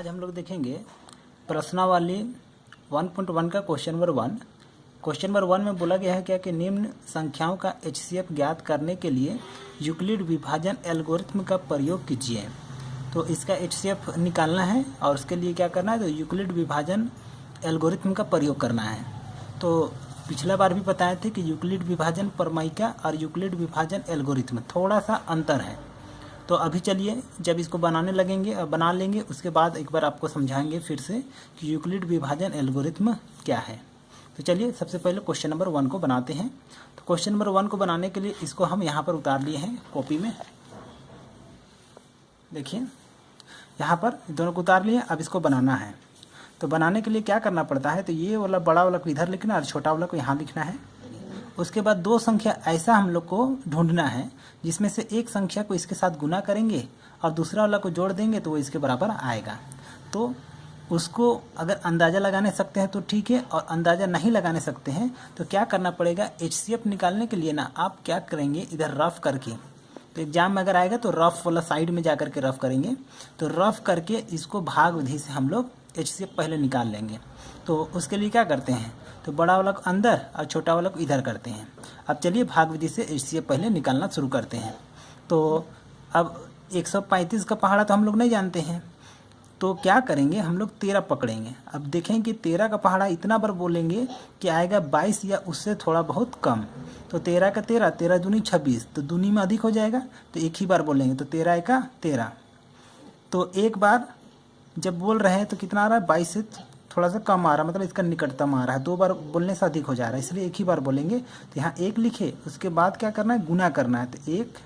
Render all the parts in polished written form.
आज हम लोग देखेंगे प्रश्नावली 1.1 का क्वेश्चन नंबर 1। क्वेश्चन नंबर 1 में बोला गया है क्या कि निम्न संख्याओं का एचसीएफ ज्ञात करने के लिए यूक्लिड विभाजन एल्गोरिथम का प्रयोग कीजिए। तो इसका एचसीएफ निकालना है और उसके लिए क्या करना है, तो यूक्लिड विभाजन एल्गोरिथम का प्रयोग करना है। तो पिछला बार भी बताए थे कि यूक्लिड विभाजन प्रमेयिका और यूक्लिड विभाजन एल्गोरिथम थोड़ा सा अंतर है। तो अभी चलिए जब इसको बनाने लगेंगे और बना लेंगे उसके बाद एक बार आपको समझाएंगे फिर से कि यूक्लिड विभाजन एल्गोरिथम क्या है। तो चलिए सबसे पहले क्वेश्चन नंबर 1 को बनाते हैं। तो क्वेश्चन नंबर 1 को बनाने के लिए इसको हम यहाँ पर उतार लिए हैं कॉपी में। देखिए यहाँ पर दोनों को उतार लिए, अब इसको बनाना है। तो बनाने के लिए क्या करना पड़ता है, तो ये वाला बड़ा वाला को इधर लिखना और छोटा वाला को यहाँ लिखना है। उसके बाद दो संख्या ऐसा हम लोग को ढूंढना है जिसमें से एक संख्या को इसके साथ गुना करेंगे और दूसरा वाला को जोड़ देंगे तो वो इसके बराबर आएगा। तो उसको अगर अंदाज़ा लगाने सकते हैं तो ठीक है, और अंदाज़ा नहीं लगाने सकते हैं तो क्या करना पड़ेगा, एचसीएफ निकालने के लिए ना आप क्या करेंगे, इधर रफ करके, तो एग्जाम में अगर आएगा तो रफ वाला साइड में जा करके रफ करेंगे। तो रफ करके इसको भाग विधि से हम लोग एचसीएफ पहले निकाल लेंगे। तो उसके लिए क्या करते हैं, तो बड़ा वाला को अंदर और छोटा वाला को इधर करते हैं। अब चलिए भाग विधि से एचसीएफ पहले निकालना शुरू करते हैं। तो अब 135 का पहाड़ा तो हम लोग नहीं जानते हैं, तो क्या करेंगे, हम लोग 13 पकड़ेंगे। अब देखें कि 13 का पहाड़ा इतना बार बोलेंगे कि आएगा 22 या उससे थोड़ा बहुत कम। तो 13 का 13, 13 दूनी 26, तो दूनी में अधिक हो जाएगा, तो एक ही बार बोलेंगे। तो 13 एका 13। तो एक बार जब बोल रहे हैं तो कितना आ रहा है, 22 से थोड़ा सा कम आ रहा है, मतलब इसका निकटतम आ रहा है। दो बार बोलने से अधिक हो जा रहा है, इसलिए एक ही बार बोलेंगे। तो यहाँ एक लिखे, उसके बाद क्या करना है, गुना करना है। तो 1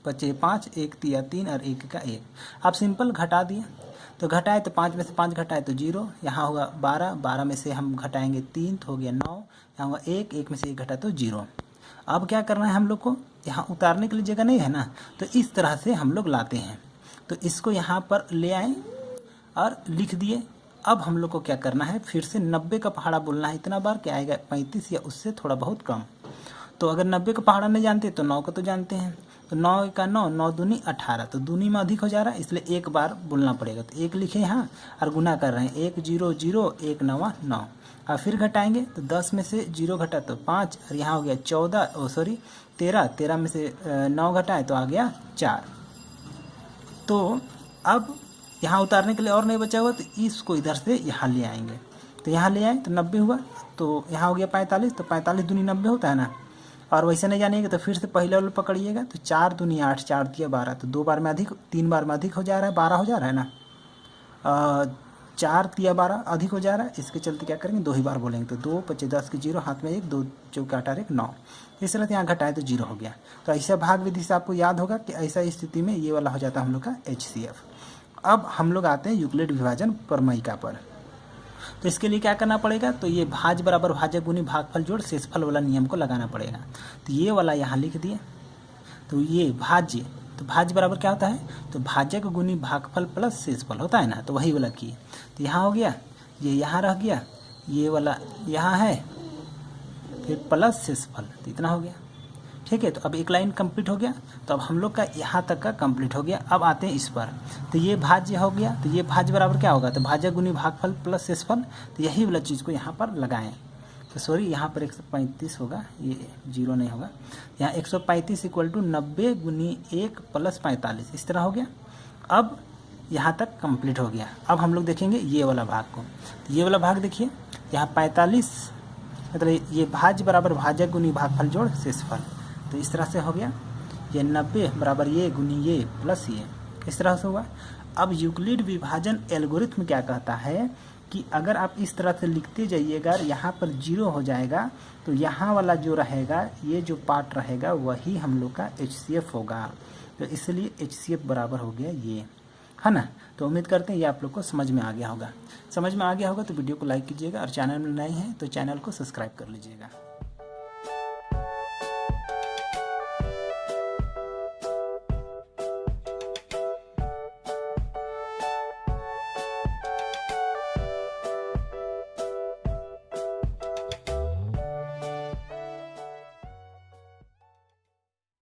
5 5, 1 3 3 और 1 का 1। आप सिंपल घटा दिए, तो घटाए तो 5 में से 5 घटाए तो 0, यहाँ होगा 12, 12 में से हम घटाएंगे 3 तो हो गया 9, यहाँ होगा 1, 1 में से 1 घटाए तो 0। अब क्या करना है हम लोग को, यहाँ उतारने के लिए जगह नहीं है ना, तो इस तरह से हम लोग लाते हैं। तो इसको यहाँ पर ले आए और लिख दिए। अब हम लोग को क्या करना है, फिर से 90 का पहाड़ा बोलना है इतना बार कि आएगा 35 या उससे थोड़ा बहुत कम। तो अगर 90 का पहाड़ा नहीं जानते तो 9 का तो जानते हैं। तो 9 का 9, 9 दूनी 18, तो दूनी में अधिक हो जा रहा है, इसलिए एक बार बोलना पड़ेगा। तो 1 लिखे यहाँ और गुना कर रहे हैं, 1 0 0, 1 9 9। और फिर घटाएंगे तो 10 में से 0 घटा तो 5, और यहाँ हो गया 13, 13 में से 9 घटाए तो आ गया 4। तो अब यहाँ उतारने के लिए और नहीं बचा हुआ, तो इसको इधर से यहाँ ले आएंगे। तो यहाँ ले आए तो 90 हुआ, तो यहाँ हो गया 45, तो 45 दूनी 90 होता है ना। और वैसे नहीं जानिएगा तो फिर से पहले वाला पकड़िएगा, तो 4 दूनी 8, 4 दिया 12, तो 2 बार में अधिक, 3 बार में अधिक हो जा रहा है, 12 हो जा रहा है ना। 4 दिया 12 अधिक हो जा रहा है, इसके चलते क्या करेंगे, 2 ही बार बोलेंगे। तो 2 5 10 के 0, हाथ में 1, 2 चौका 18 1 9। इस तरह से यहाँ घटाए तो 0 हो गया। तो ऐसा भाग विधि से आपको याद होगा कि ऐसा स्थिति में ये वाला हो जाता है हम लोग का एचसीएफ। अब हम लोग आते हैं यूक्लिड विभाजन प्रमेयिका पर। तो इसके लिए क्या करना पड़ेगा, तो ये भाज्य बराबर भाजक गुनी भागफल जोड़ शेषफल वाला नियम को लगाना पड़ेगा। तो ये वाला यहाँ लिख दिए। तो ये भाज्य, तो भाज्य बराबर क्या होता है, तो भाजक गुनी भागफल प्लस शेषफल होता है ना, तो वही वाला किए। तो यहाँ हो गया, ये यहाँ रह गया, ये वाला यहाँ है, फिर प्लस शेषफल, तो इतना हो गया। ठीक है, तो अब एक लाइन कंप्लीट हो गया। तो अब हम लोग का यहाँ तक का कंप्लीट हो गया। अब आते हैं इस पर, तो ये भाज्य हो गया। तो ये भाज्य बराबर क्या होगा, तो भाजक गुनी भागफल प्लस शेषफल। तो यही वाला चीज़ को यहाँ पर लगाएं। तो सॉरी, यहाँ पर 135 होगा, ये 0 नहीं होगा। यहाँ 135 इक्वल टू 90 गुनी 1 प्लस 45, इस तरह हो गया। अब यहाँ तक कंप्लीट हो गया। अब हम लोग देखेंगे ये वाला भाग को। तो ये वाला भाग देखिए, यहाँ 45 मतलब ये भाज्य बराबर भाजक गुनी भागफल जोड़ शेषफल, तो इस तरह से हो गया। ये 90 बराबर ये गुनी ये प्लस ये, इस तरह से हुआ। अब यूक्लिड विभाजन एल्गोरिथम क्या कहता है कि अगर आप इस तरह से लिखते जाइएगा, यहाँ पर 0 हो जाएगा, तो यहाँ वाला जो रहेगा, ये जो पार्ट रहेगा वही हम लोग का एचसीएफ होगा। तो इसलिए एचसीएफ बराबर हो गया ये, है ना। तो उम्मीद करते हैं ये आप लोग को समझ में आ गया होगा। समझ में आ गया होगा तो वीडियो को लाइक कीजिएगा, और चैनल में नए हैं तो चैनल को सब्सक्राइब कर लीजिएगा।